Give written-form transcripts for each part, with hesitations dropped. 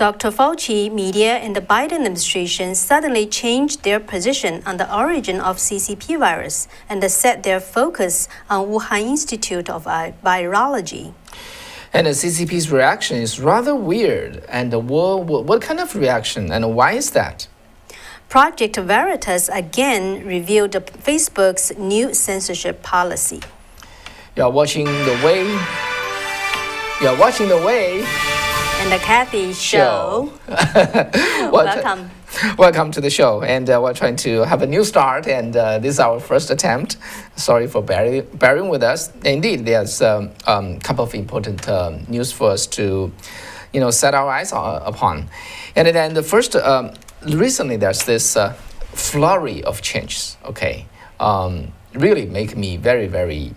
Dr. Fauci, media, and the Biden administration suddenly changed their position on the origin of CCP virus and set their focus on Wuhan Institute of Virology. And the CCP's reaction is rather weird. And what kind of reaction, and why is that? Project Veritas again revealed Facebook's new censorship policy. You're watching the way. And the Kathy Show. Welcome. Welcome to the show. And we're trying to have a new start. And this is our first attempt. Sorry for bearing with us. Indeed, there's a couple of important news for us to, set our eyes upon. And then the first, recently there's this flurry of changes. Okay, really make me very, very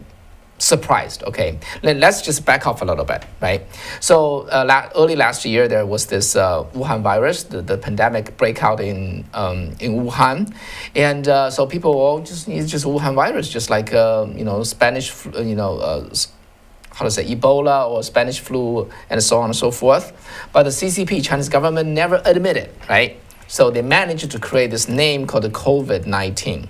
surprised. Okay, let's just back off a little bit, right? So early last year there was this Wuhan virus, the pandemic breakout in Wuhan, and so people all it's just Wuhan virus, just like Spanish, how to say, Ebola or Spanish flu, and so on and so forth. But the CCP, Chinese government, never admitted, right? So they managed to create this name called the COVID-19.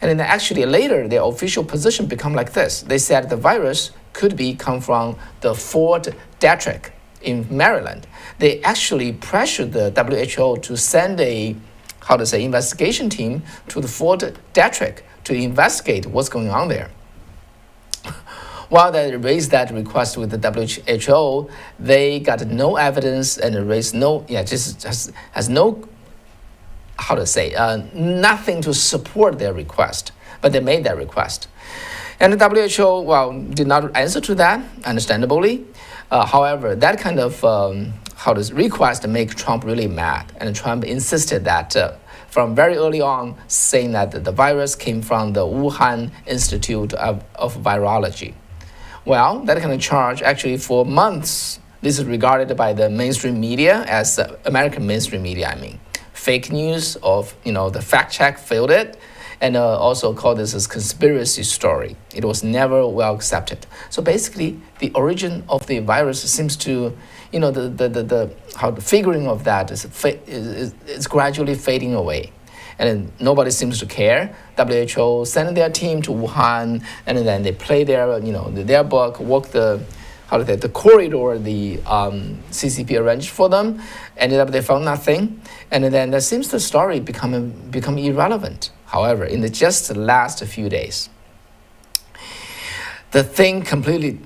And then actually later, their official position become like this. They said the virus could come from the Fort Detrick in Maryland. They actually pressured the WHO to send a, investigation team to the Fort Detrick to investigate what's going on there. While they raised that request with the WHO, they got no evidence and raised has no, nothing to support their request, but they made that request. And the WHO, did not answer to that, understandably. However, that kind of, request make Trump really mad. And Trump insisted that from very early on, saying that the virus came from the Wuhan Institute of Virology. Well, that kind of charge actually for months, this is regarded by the mainstream media as American mainstream media, fake news of, the fact check failed it, and also called this as conspiracy story. It was never well accepted. So basically, the origin of the virus seems to, the figuring of that is gradually fading away. And nobody seems to care. WHO sent their team to Wuhan, and then they play their book, walk the corridor the CCP arranged for them. Ended up they found nothing, and then there seems the story become irrelevant. However, in just the last few days, the thing completely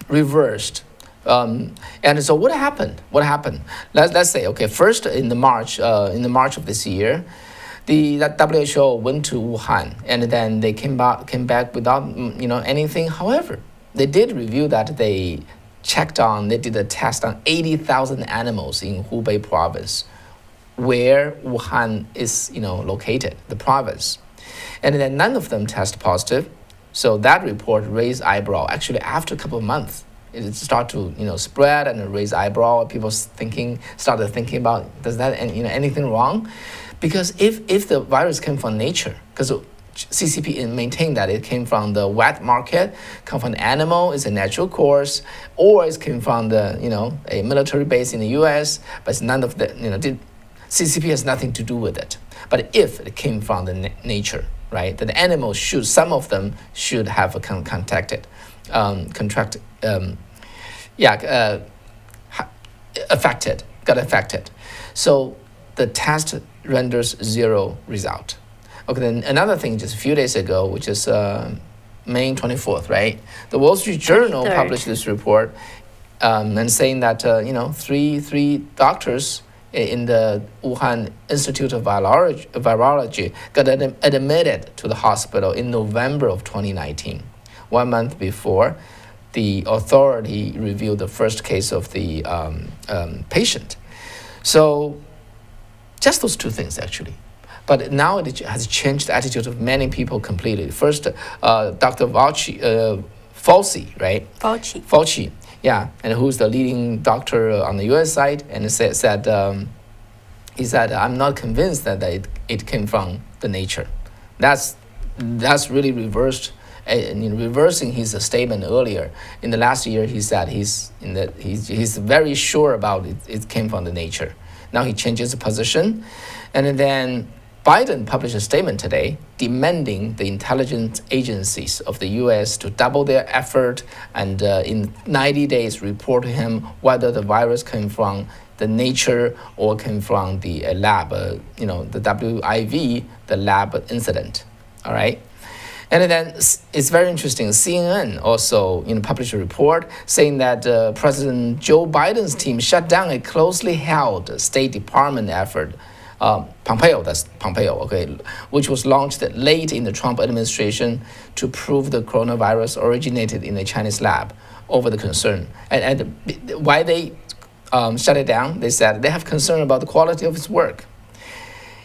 reversed. And so what happened? Let's say, okay, first in the March of this year, the WHO went to Wuhan, and then they came back without anything. However, they did review that they did a test on 80,000 animals in Hubei province, where Wuhan is located, the province, and then none of them test positive. So that report raised eyebrow. Actually, after a couple of months, it started to spread and raise eyebrow. People started thinking about, does that anything wrong? Because if the virus came from nature, because CCP maintained that it came from the wet market, come from an animal, it's a natural course, or it came from the a military base in the U.S. But none of the CCP has nothing to do with it. But if it came from the nature, right, then the animals some of them should have got affected. So the test renders zero result. Okay, then another thing, just a few days ago, which is May 24th, right? The Wall Street Journal 23rd. Published this report and saying that, three doctors in the Wuhan Institute of Virology got admitted to the hospital in November of 2019, 1 month before the authority revealed the first case of the patient. So just those two things, actually. But now it has changed the attitude of many people completely. First, Dr. Fauci, right? Fauci, yeah, and who's the leading doctor on the U.S. side, and he said, I'm not convinced that it came from the nature. That's really reversed reversing his statement earlier. In the last year, he said he's very sure about it. It came from the nature. Now he changes the position, and then Biden published a statement today demanding the intelligence agencies of the U.S. to double their effort and in 90 days report to him whether the virus came from the nature or came from the lab, the WIV, the lab incident. All right. And then it's very interesting. CNN also published a report saying that President Joe Biden's team shut down a closely held State Department effort, Pompeo, okay, which was launched late in the Trump administration to prove the coronavirus originated in a Chinese lab over the concern. And why they shut it down? They said they have concern about the quality of its work.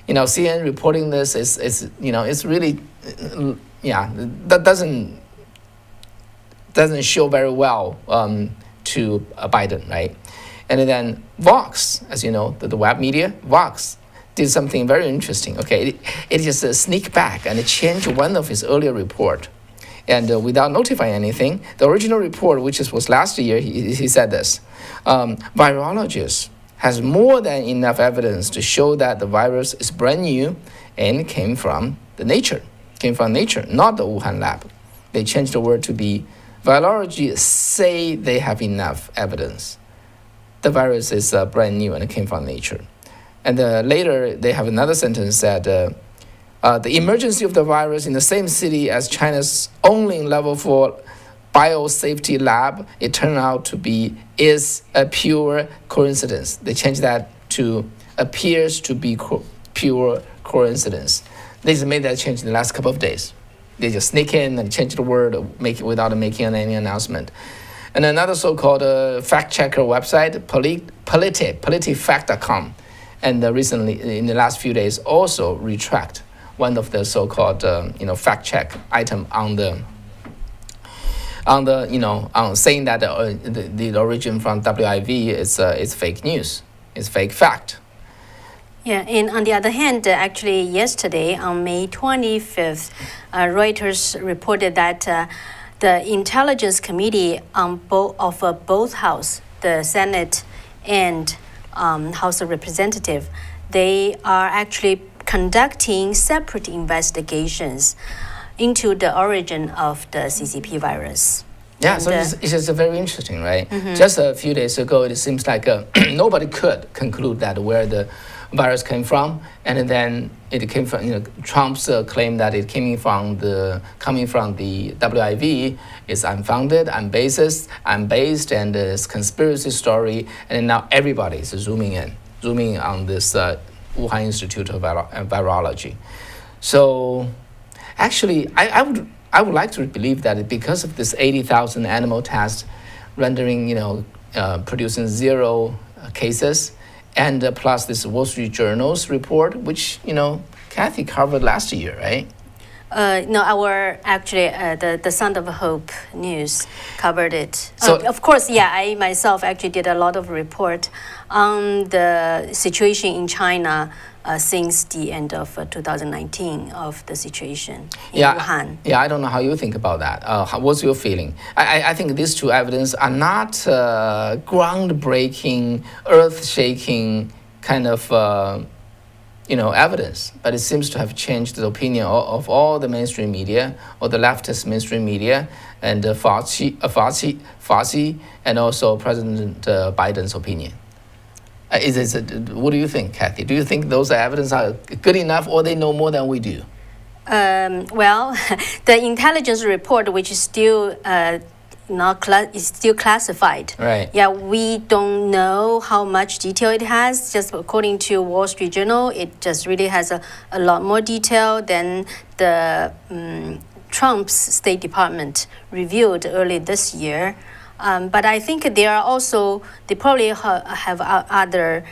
CNN reporting this is it's really, that doesn't show very well to Biden, right? And then Vox, as you know, the web media, Vox did something very interesting. Okay, it just sneaked back and changed one of his earlier report, and without notifying anything. The original report, which was last year, he said this: virologists has more than enough evidence to show that the virus is brand new and came from nature, not the Wuhan lab. They changed the word to be virology say they have enough evidence. The virus is brand new and it came from nature. And later they have another sentence that the emergency of the virus in the same city as China's only level 4 biosafety lab, it turned out to be, is a pure coincidence. They changed that to appears to be pure coincidence. They just made that change in the last couple of days. They just sneak in and change the word, without making any announcement. And another so-called fact-checker website, politifact.com, and recently, in the last few days, also retract one of the so-called fact-check item on saying that the origin from WIV is fake news, it's fake fact. Yeah, and on the other hand, actually yesterday on May 25th, Reuters reported that the Intelligence Committee of both House, the Senate and House of Representatives, they are actually conducting separate investigations into the origin of the CCP virus. Yeah, so it's just very interesting, right? Mm-hmm. Just a few days ago, it seems like nobody could conclude that where the virus came from, and then it came from Trump's claim that it coming from the WIV is unfounded, unbased, and it's conspiracy story, and now everybody is zooming on this Wuhan Institute of Virology. So, actually, I would like to believe that because of this 80,000 animal tests, rendering producing 0 cases. And plus this Wall Street Journal's report, which, Kathy covered last year, right? No, the Sound of Hope News covered it. So, of course, I myself actually did a lot of report on the situation in China since the end of 2019 of the situation in Wuhan. Yeah, I don't know how you think about that. What's your feeling? I think these two evidence are not groundbreaking, earth-shaking kind of evidence, but it seems to have changed the opinion of all the mainstream media or the leftist mainstream media and Fauci, and also President Biden's opinion. What do you think, Kathy? Do you think those evidence are good enough, or they know more than we do? Well, the intelligence report, which is still is still classified. Right. Yeah, we don't know how much detail it has. Just according to Wall Street Journal, it just really has a lot more detail than the Trump's State Department revealed early this year. But I think they probably have other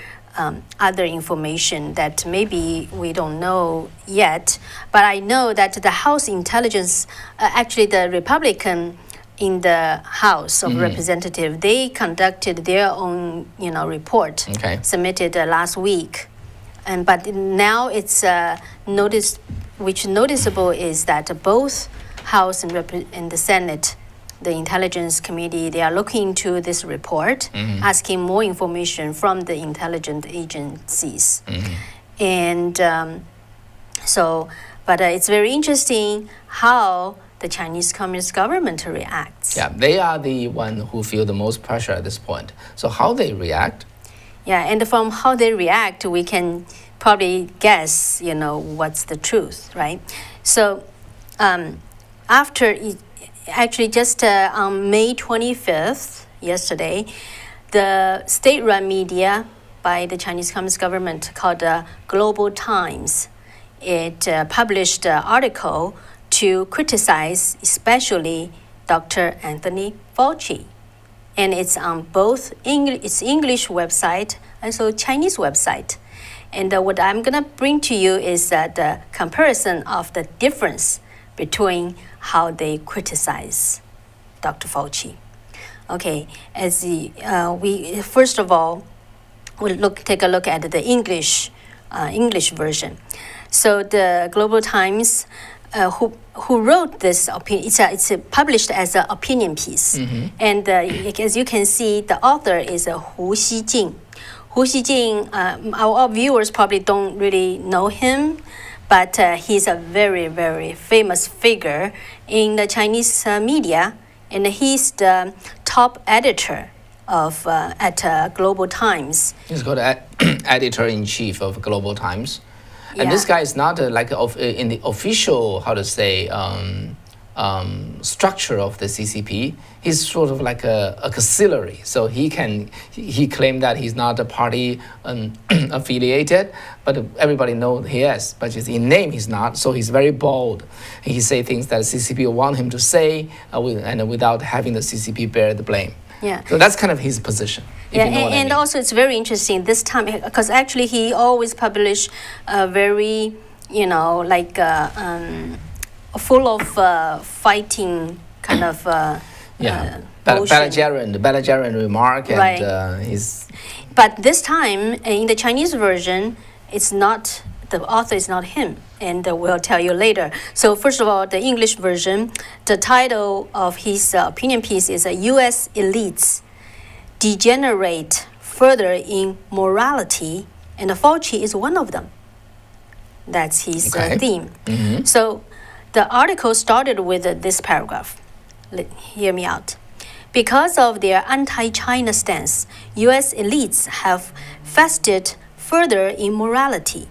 information that maybe we don't know yet. But I know that the House Intelligence, actually the Republican in the House of Representatives, they conducted their own, report submitted last week. But now it's noticeable is that both House and the Senate, the Intelligence Committee, they are looking into this report, asking more information from the intelligence agencies. And but it's very interesting how the Chinese Communist government reacts. Yeah, they are the one who feel the most pressure at this point. So how they react? Yeah, and from how they react, we can probably guess, what's the truth, right? So after, actually just on May 25th, yesterday, the state-run media by the Chinese Communist government called Global Times, it published an article to criticize especially Dr. Anthony Fauci. And it's on both its English website and also Chinese website. And what I'm going to bring to you is the comparison of the difference between how they criticize Dr. Fauci. Okay, we first of all we'll take a look at the English version. So the Global Times, who wrote this opinion, it's published as an opinion piece, and as you can see, the author is Hu Xijing. Hu Xijing, our viewers probably don't really know him, but he's a very, very famous figure in the Chinese media, and he's the top editor of at Global Times. He's called editor-in-chief of Global Times. And Yeah. this guy is not in the official, structure of the CCP. He's sort of like a auxiliary. So he claimed that he's not a party affiliated, but everybody knows he is. But just in name, he's not. So he's very bold. He say things that CCP want him to say, and without having the CCP bear the blame. Yeah. So that's kind of his position. Yeah, you know what I and mean. also it's very interesting this time because actually he always publish very, full of fighting kind of belligerent remark, and Right. he's. But this time in the Chinese version, it's not, the author is not him, and we'll tell you later. So first of all, the English version, the title of his opinion piece is U.S. elites degenerate further in morality, and Fauci is one of them. That's his theme. So the article started with this paragraph. Hear me out. Because of their anti-China stance, U.S. elites have vested further in morality.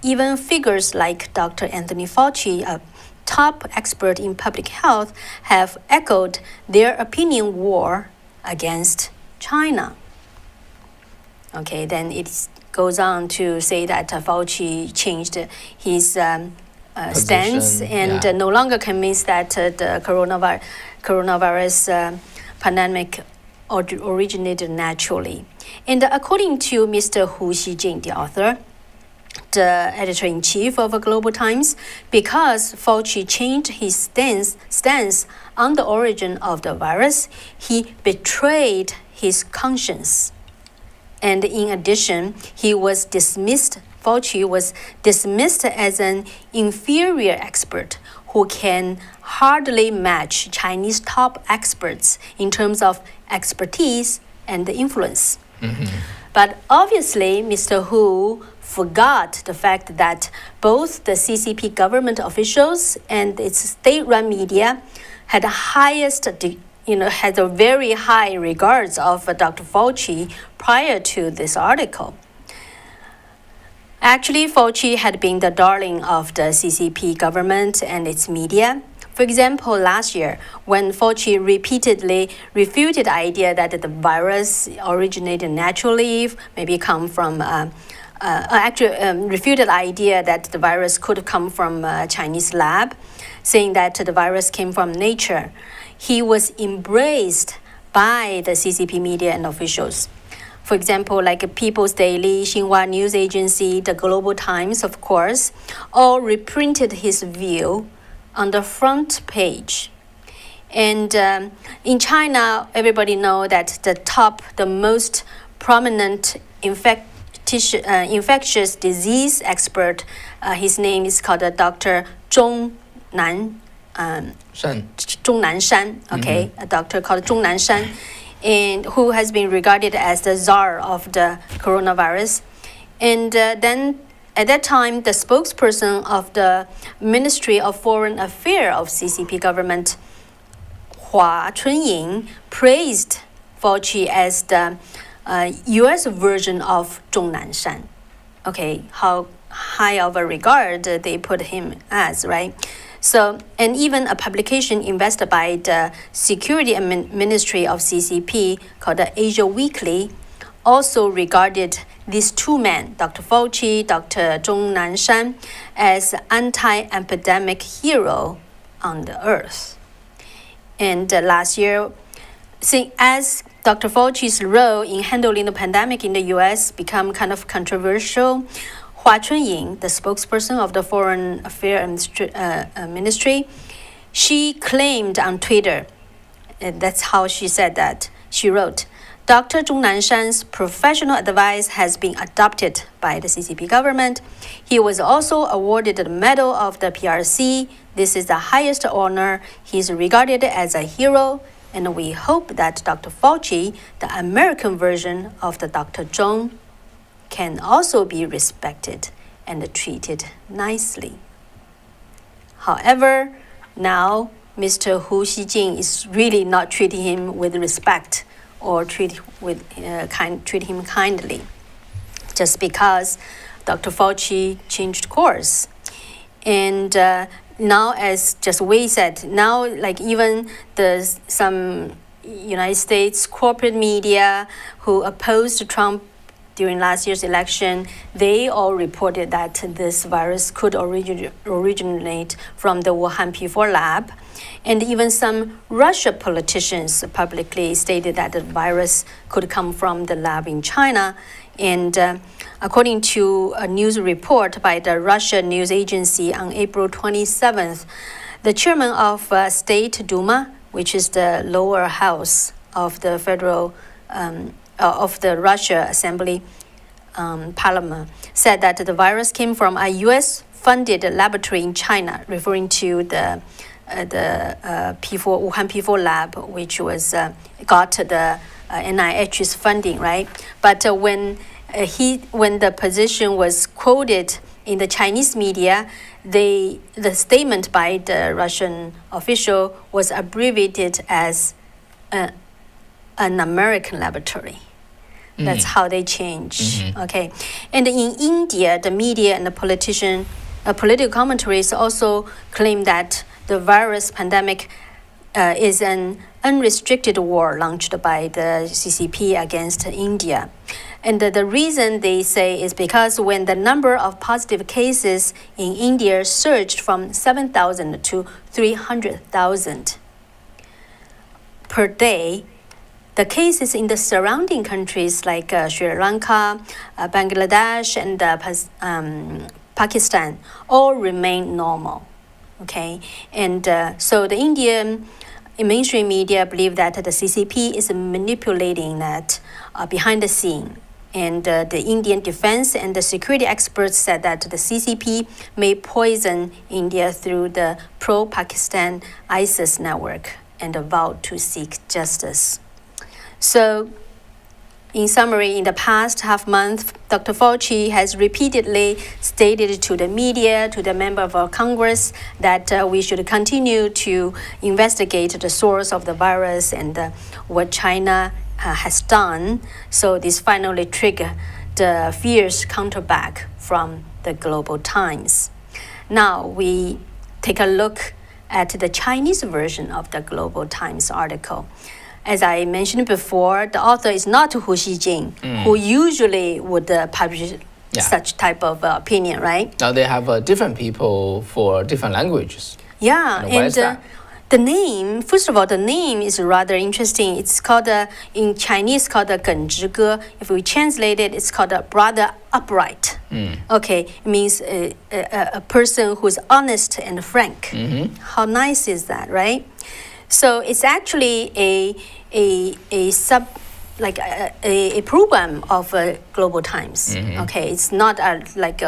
Even figures like Dr. Anthony Fauci, a top expert in public health, have echoed their opinion war against China. Okay, then it goes on to say that Fauci changed his stance and no longer convinced that the coronavirus pandemic originated naturally. And according to Mr. Hu Xijing, the author, the editor-in-chief of Global Times, because Fauci changed his stance on the origin of the virus, he betrayed his conscience. And in addition, Fauci was dismissed as an inferior expert who can hardly match Chinese top experts in terms of expertise and influence. But obviously, Mr. Hu forgot the fact that both the CCP government officials and its state-run media had had a very high regards of Dr. Fauci prior to this article. Actually, Fauci had been the darling of the CCP government and its media. For example, last year, when Fauci repeatedly refuted the idea that the virus originated naturally, maybe come from, refuted the idea that the virus could come from a Chinese lab, saying that the virus came from nature, he was embraced by the CCP media and officials. For example, like People's Daily, Xinhua News Agency, the Global Times, of course, all reprinted his view on the front page. And in China, everybody knows that the most prominent infectious disease expert, his name is called Dr. Zhong Nan. Zhong Nanshan, okay, a doctor called Zhong Nanshan, and who has been regarded as the czar of the coronavirus. And then at that time, the spokesperson of the Ministry of Foreign Affairs of CCP government, Hua Chunying, praised Fauci as the U.S. version of Zhong Nanshan. Okay, how high of a regard they put him as, right? So, and even a publication invested by the Security Ministry of CCP called the Asia Weekly also regarded these two men, Dr. Fauci, Dr. Zhong Nanshan, as anti-epidemic hero on the earth. And last year, as Dr. Fauci's role in handling the pandemic in the U.S. became kind of controversial, Hua Chunying, the spokesperson of the Foreign Affairs Ministry, she claimed on Twitter, and that's how she said that. She wrote, Dr. Zhong Nanshan's professional advice has been adopted by the CCP government. He was also awarded the Medal of the PRC. This is the highest honor. He is regarded as a hero, and we hope that Dr. Fauci, the American version of the Dr. Zhong, can also be respected and treated nicely. However, now Mr. Hu Xijing is really not treating him with respect or treat him kindly, just because Dr. Fauci changed course. And now, as just Wei said, now like even some United States corporate media who opposed Trump during last year's election, they all reported that this virus could originate from the Wuhan P4 lab. And even some Russian politicians publicly stated that the virus could come from the lab in China. And according to a news report by the Russian news agency on April 27th, the chairman of State Duma, which is the lower house of the federal of the Russia Assembly Parliament, said that the virus came from a U.S.-funded laboratory in China, referring to the Wuhan P4 lab, which was got the NIH's funding, right? But when the position was quoted in the Chinese media, the statement by the Russian official was abbreviated as an American laboratory. That's how they change. Okay, and in India, the media and the political commentaries also claim that the virus pandemic is an unrestricted war launched by the CCP against India. And the reason they say is because when the number of positive cases in India surged from 7,000 to 300,000 per day, the cases in the surrounding countries like Sri Lanka, Bangladesh, and Pakistan all remain normal. Okay, and so the Indian mainstream media believe that the CCP is manipulating that behind the scene. And the Indian defense and the security experts said that the CCP may poison India through the pro-Pakistan ISIS network and vowed to seek justice. So, in summary, in the past half month, Dr. Fauci has repeatedly stated to the media, to the member of our Congress, that we should continue to investigate the source of the virus and what China has done. So this finally triggered the fierce counterback from the Global Times. Now we take a look at the Chinese version of the Global Times article. As I mentioned before, the author is not Hu Xijing, who usually would publish such type of opinion, right? Now they have different people for different languages. Yeah, and the name, first of all, the name is rather interesting. It's called, in Chinese, called the Gen Zhi Ge. If we translate it, it's called a brother upright. Okay, it means a person who's honest and frank. How nice is that, right? So it's actually a like a program of Global Times. Okay, it's not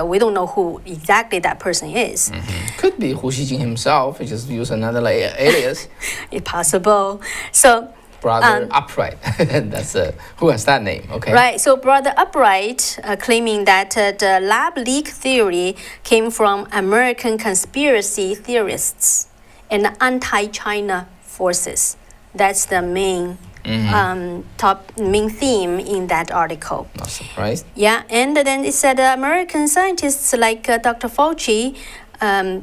we don't know who exactly that person is. Could be Hu Xijin himself. He just use another alias. It's possible. So. Brother Upright. That's who has that name? Okay. Right. So Brother Upright claiming that the lab leak theory came from American conspiracy theorists and anti-China forces. That's the main main theme in that article. Not surprised. Yeah, and then it said American scientists like Dr. Fauci,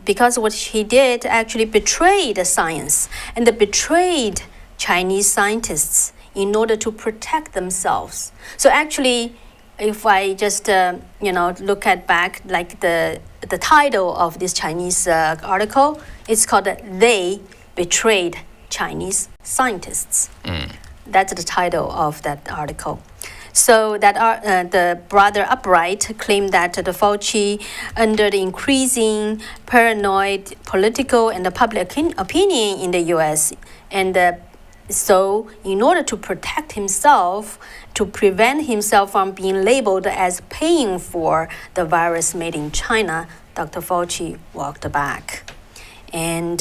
because what he did actually betrayed the science and betrayed Chinese scientists in order to protect themselves. So actually, if I just look at back like the title of this Chinese article, it's called "They Betrayed Chinese Scientists." That's the title of that article. So that the Brother Upright claimed that the Fauci, under the increasing paranoid political and the public opinion in the U.S. and so in order to protect himself, to prevent himself from being labeled as paying for the virus made in China, Dr. Fauci walked back. And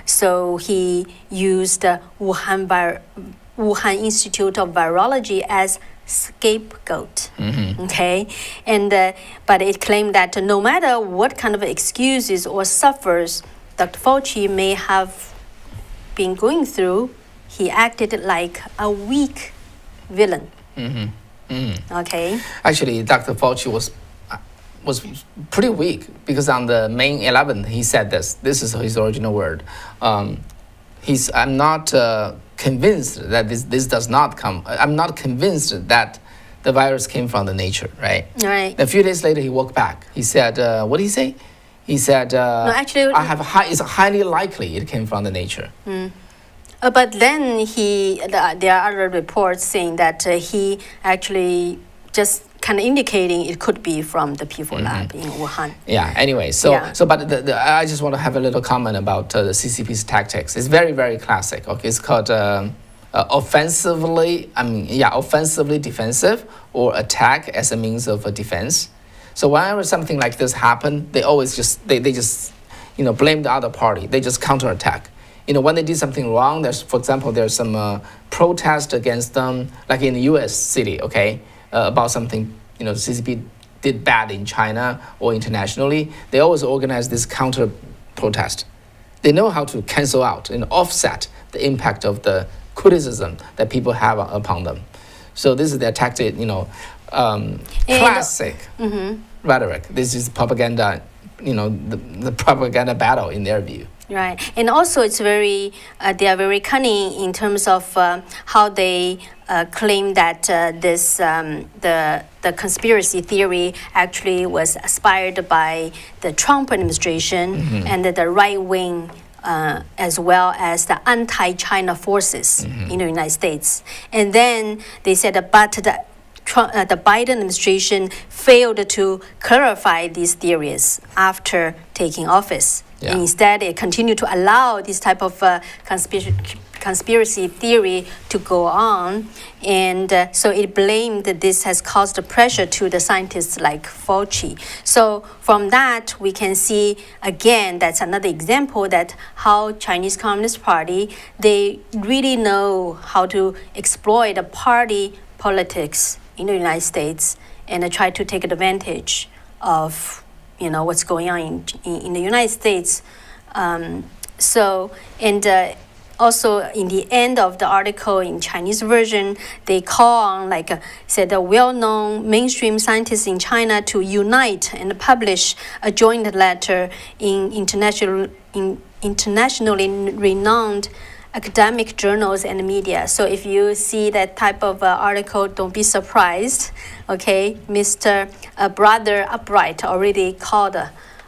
so he used Wuhan Institute of Virology as scapegoat. Okay, and but it claimed that no matter what kind of excuses or suffers Dr. Fauci may have been going through, he acted like a weak villain. Okay. Actually, Dr. Fauci was pretty weak because on the May 11th he said this. This is his original word. I'm not convinced that this does not come. I'm not convinced that the virus came from the nature, right? Right. A few days later, he walked back. He said, what did he say? He said, no, actually, it's highly likely it came from the nature. But then there are other reports saying that he actually just kind of indicating it could be from the P4 lab in Wuhan. Yeah. Anyway, but I just want to have a little comment about the CCP's tactics. It's very, very classic. Okay, it's called offensively defensive or attack as a means of defense. So whenever something like this happen, they always just blame the other party. They just counterattack. When they did something wrong, for example, there's some protest against them, like in the U.S. city, okay, about something, CCP did bad in China or internationally. They always organize this counter protest. They know how to cancel out and offset the impact of the criticism that people have upon them. So this is their tactic, classic rhetoric. This is propaganda, the propaganda battle in their view. Right, and also it's they are very cunning in terms of how they claim that the conspiracy theory actually was inspired by the Trump administration and the right wing, as well as the anti-China forces in the United States. And then they said, but the Biden administration failed to clarify these theories after taking office. Yeah. Instead, it continued to allow this type of conspiracy theory to go on. And so it blamed that this has caused pressure to the scientists like Fauci. So from that, we can see, again, that's another example that how Chinese Communist Party, they really know how to exploit the party politics in the United States and try to take advantage of what's going on in the United States. Also in the end of the article in Chinese version, they call on, said the well-known mainstream scientists in China to unite and publish a joint letter in internationally renowned academic journals and media. So if you see that type of article, don't be surprised. Okay, Mr. Brother Upright already called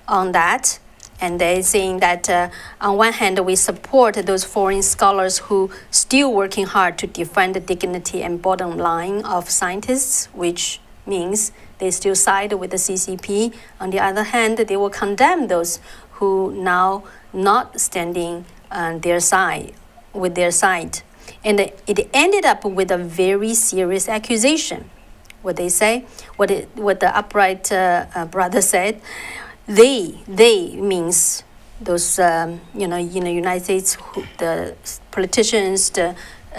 on that. And they're saying that on one hand, we support those foreign scholars who still working hard to defend the dignity and bottom line of scientists, which means they still side with the CCP. On the other hand, they will condemn those who now not standing on their side, with their side. And it ended up with a very serious accusation. What they say, what the upright brother said, they means those United States, the politicians, the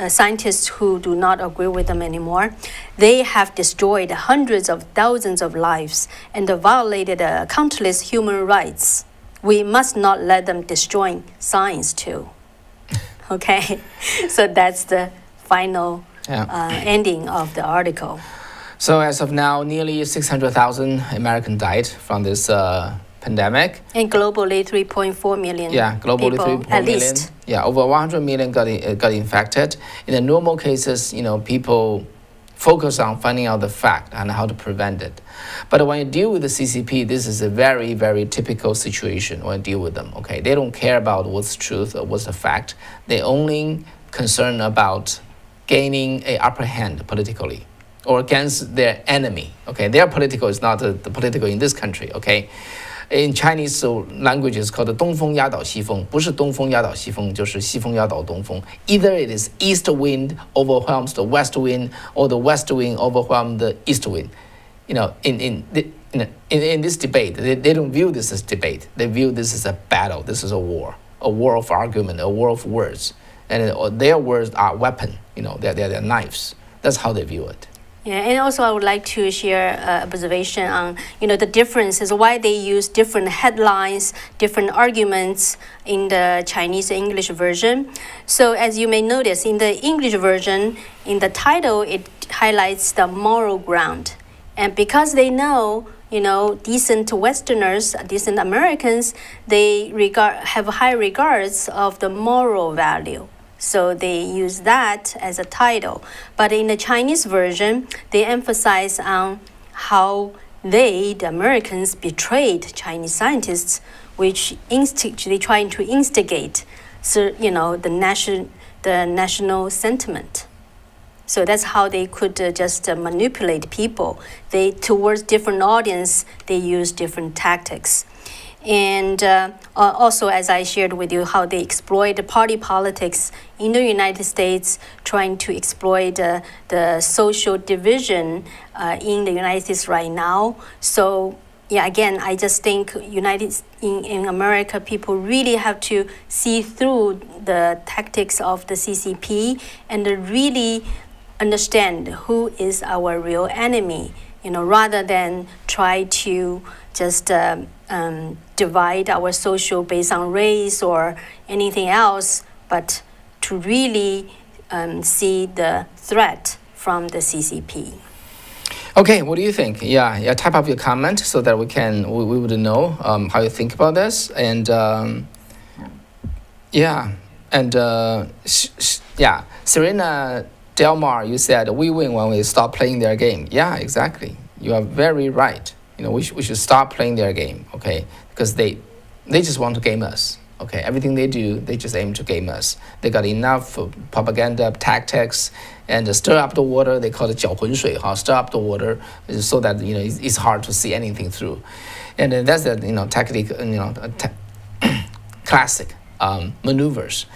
scientists who do not agree with them anymore, they have destroyed hundreds of thousands of lives and violated countless human rights. We must not let them destroy science too. Okay, so that's the final ending of the article. So as of now, nearly 600,000 Americans died from this pandemic. And globally, 3.4 million. Yeah, globally people, 3.4 at million. least. Yeah, over 100 million got infected. In the normal cases, people focus on finding out the fact and how to prevent it. But when you deal with the CCP, this is a very, very typical situation when you deal with them. Okay, they don't care about what's truth or what's the fact. They only concerned about gaining an upper hand politically or against their enemy. Okay, their political is not the political in this country. Okay, in Chinese language is called 东风压倒西风，不是东风压倒西风，就是西风压倒东风。Either it is east wind overwhelms the west wind, or the west wind overwhelms the east wind. In this debate, they don't view this as debate. They view this as a battle. This is a war of argument, a war of words, and their words are weapon. They're knives. That's how they view it. Yeah, and also I would like to share observation on, the differences, why they use different headlines, different arguments in the Chinese English version. So as you may notice, in the English version, in the title, it highlights the moral ground. And because they know, decent Westerners, decent Americans, they have high regards of the moral value. So they use that as a title. But in the Chinese version, they emphasize on how the Americans, betrayed Chinese scientists, which they trying to instigate, the national sentiment. So that's how they could just manipulate people. Towards different audience, they use different tactics. And also, as I shared with you, how they exploit the party politics in the United States, trying to exploit the social division in the United States right now. So, yeah, again, I just think in America, people really have to see through the tactics of the CCP and really understand who is our real enemy, rather than try to just divide our social based on race or anything else, but to really see the threat from the CCP. Okay, what do you think? Yeah, type up your comment so that we would know how you think about this. And Serena Delmar, you said we win when we stop playing their game. Yeah, exactly. You are very right. We should stop playing their game, okay? Because they just want to game us, okay? Everything they do, they just aim to game us. They got enough propaganda tactics and stir up the water. They call it 搅浑水, stir up the water so that it's hard to see anything through. And that's the tactic, classic maneuvers.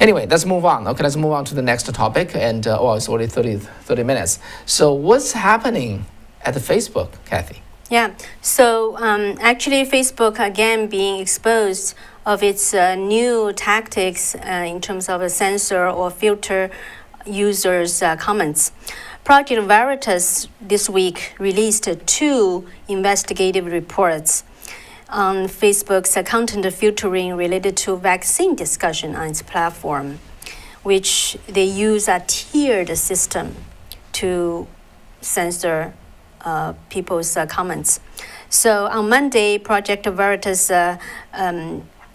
Anyway, let's move on. Okay, let's move on to the next topic. And it's already 30 minutes. So what's happening at the Facebook, Kathy? Yeah, so actually Facebook again being exposed of its new tactics in terms of a censor or filter users' comments. Project Veritas this week released 2 investigative reports on Facebook's content filtering related to vaccine discussion on its platform, which they use a tiered system to censor people's comments. So on Monday, Project Veritas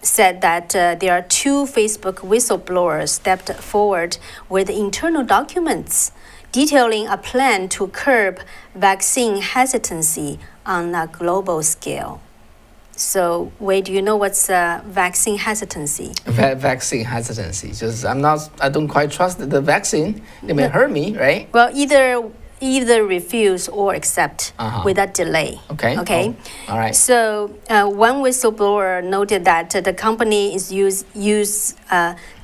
said that there are 2 Facebook whistleblowers stepped forward with internal documents detailing a plan to curb vaccine hesitancy on a global scale. So, Wei, do you know what's vaccine hesitancy? Vaccine hesitancy. I don't quite trust the vaccine. They may hurt me, right? Well, either either refuse or accept without delay. Okay. Okay. Oh, all right. So one whistleblower noted that the company is use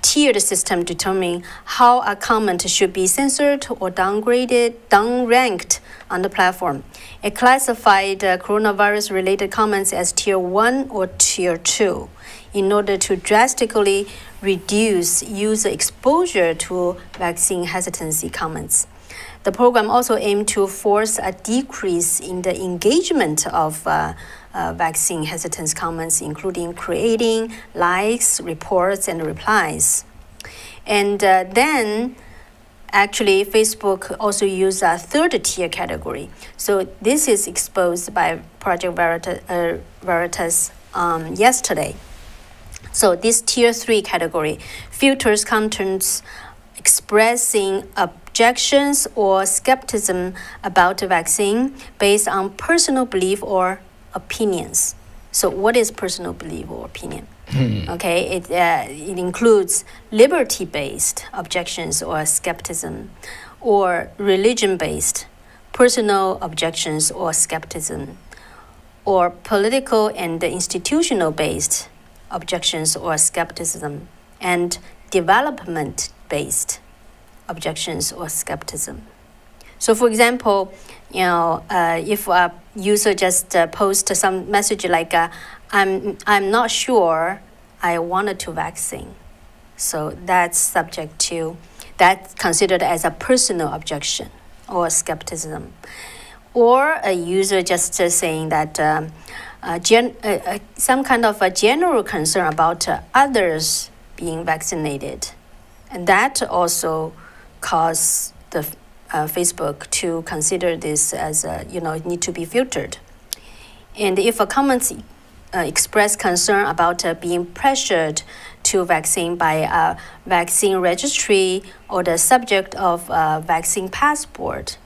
tiered system to determine how a comment should be censored or downranked on the platform. It classified coronavirus-related comments as Tier 1 or Tier 2 in order to drastically reduce user exposure to vaccine hesitancy comments. The program also aimed to force a decrease in the engagement of vaccine hesitance comments, including creating likes, reports, and replies. And then, actually, Facebook also used a third tier category. So this is exposed by Project Veritas yesterday. So this Tier 3 category filters contents expressing objections or skepticism about the vaccine based on personal belief or opinions. So what is personal belief or opinion? Okay, it includes liberty-based objections or skepticism, or religion-based personal objections or skepticism, or political and institutional-based objections or skepticism, and development-based objections or skepticism. So, for example, if a user just posts some message like, "I'm not sure I wanted to vaccine," so that's considered as a personal objection or skepticism. Or a user just saying that some kind of a general concern about others being vaccinated, and that also cause the Facebook to consider this as it need to be filtered. And if a comment express concern about being pressured to vaccine by a vaccine registry or the subject of a vaccine passport,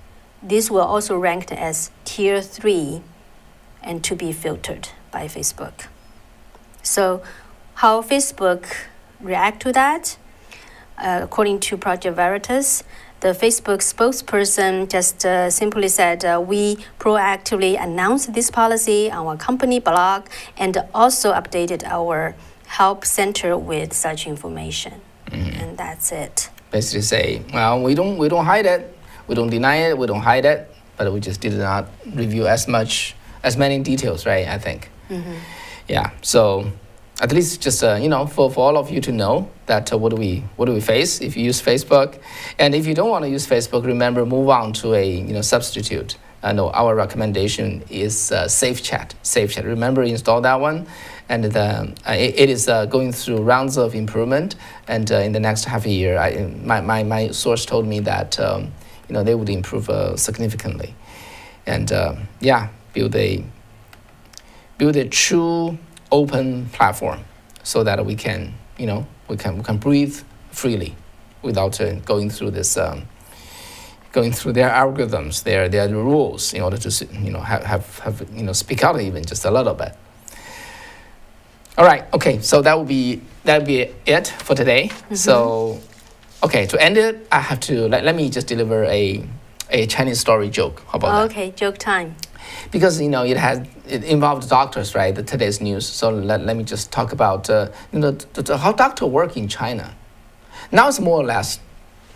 this will also ranked as Tier 3 and to be filtered by Facebook. So how Facebook react to that? According to Project Veritas, the Facebook spokesperson just simply said, we proactively announced this policy on our company blog and also updated our help center with such information. And that's it. Basically say, well, we don't hide it, we don't deny it, we don't hide it, but we just did not review as many details, right? I think. Yeah. So at least just for all of you to know that what do we face if you use Facebook, and if you don't want to use Facebook, remember, move on to a substitute. No, our recommendation is Safe Chat. Remember, install that one, and it is going through rounds of improvement. And in the next half a year, my source told me that they would improve significantly, and build a true open platform so that we can breathe freely without going through this. Going through their algorithms, their rules, in order to have speak out even just a little bit. All right, okay, so that would be it for today. So, okay, to end it, I have to let me just deliver a Chinese story joke. How about that? Okay, joke time. Because it involved doctors, right? Today's news. So let me just talk about how doctors work in China. Now it's more or less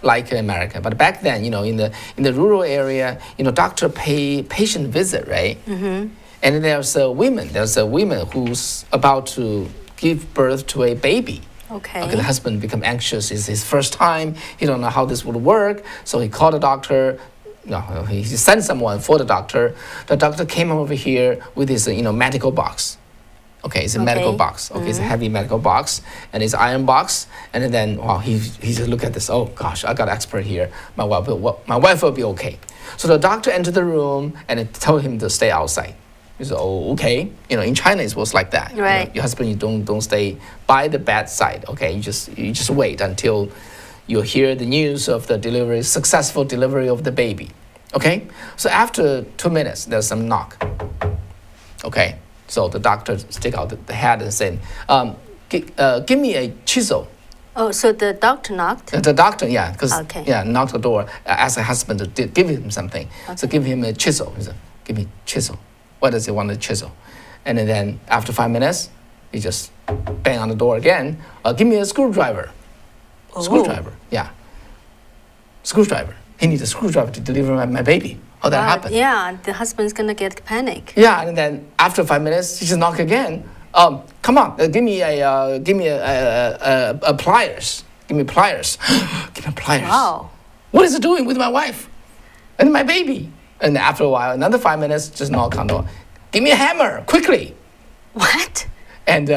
like America, but back then, in the rural area, doctor pay patient visit, right? And there's a woman who's about to give birth to a baby. Okay. The husband become anxious. It's his first time. He don't know how this would work, so he called the doctor. No, he sent someone for the doctor. The doctor came over here with his medical box. Okay, it's a medical box. Okay, it's a heavy medical box, and it's iron box. And then, he just look at this. Oh gosh, I got an expert here. My wife will be okay. So the doctor entered the room and it told him to stay outside. He said, "Oh, okay." In China it was like that. Right. Your husband, you don't stay by the bedside. Okay, you just wait until you hear the news of the successful delivery of the baby. Okay, so after 2 minutes, there's some knock. Okay. So the doctor stick out the head and said, give me a chisel. Oh, so the doctor knocked? The doctor, yeah, because Okay. knocked the door, asked the husband to give him something. So give him a chisel. He said, "Give me chisel." What does he want a chisel? And then after 5 minutes, he just bang on the door again. Give me a screwdriver. Screwdriver, yeah. Screwdriver. He needs a screwdriver to deliver my baby. How that happened? Yeah, the husband's gonna get panic. Yeah, and then after 5 minutes, he just knock again. Come on, give me a pliers. Give me pliers. Give me pliers. Wow. What is it doing with my wife and my baby? And after a while, another 5 minutes, just knock on the door. Give me a hammer, quickly. What? And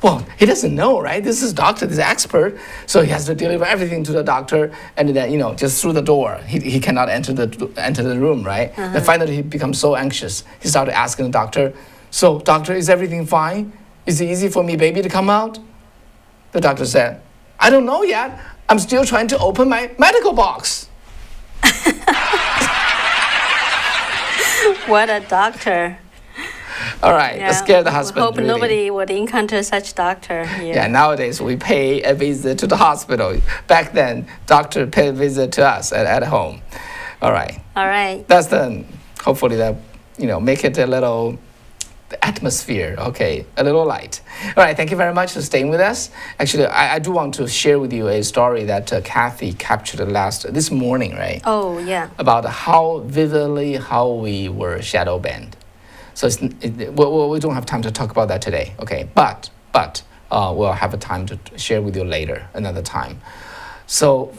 well, he doesn't know, right? This is doctor, this is expert, so he has to deliver everything to the doctor, and then just through the door, he cannot enter the room, right? Then finally, he becomes so anxious. He started asking the doctor, "So, doctor, is everything fine? Is it easy for me, baby, to come out?" The doctor said, "I don't know yet. I'm still trying to open my medical box." What a doctor. All right, Yeah. scare the husband. Hope really. nobody would encounter such doctor here. Yeah, nowadays we pay a visit to the hospital. Back then, doctor paid a visit to us at home. All right. All right. That's hopefully that, make it a little atmosphere, okay, a little light. All right, thank you very much for staying with us. Actually, I do want to share with you a story that Kathy captured this morning, right? Oh, yeah. About how vividly how we were shadow banned. So we don't have time to talk about that today, okay? But we'll have a time to share with you later, another time. So,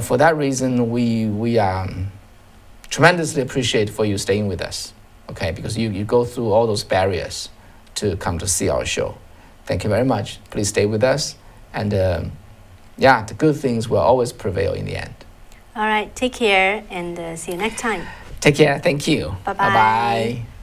for that reason, we tremendously appreciate for you staying with us, okay? Because you go through all those barriers to come to see our show. Thank you very much. Please stay with us. And the good things will always prevail in the end. All right. Take care and see you next time. Take care. Thank you. Bye-bye. Bye-bye.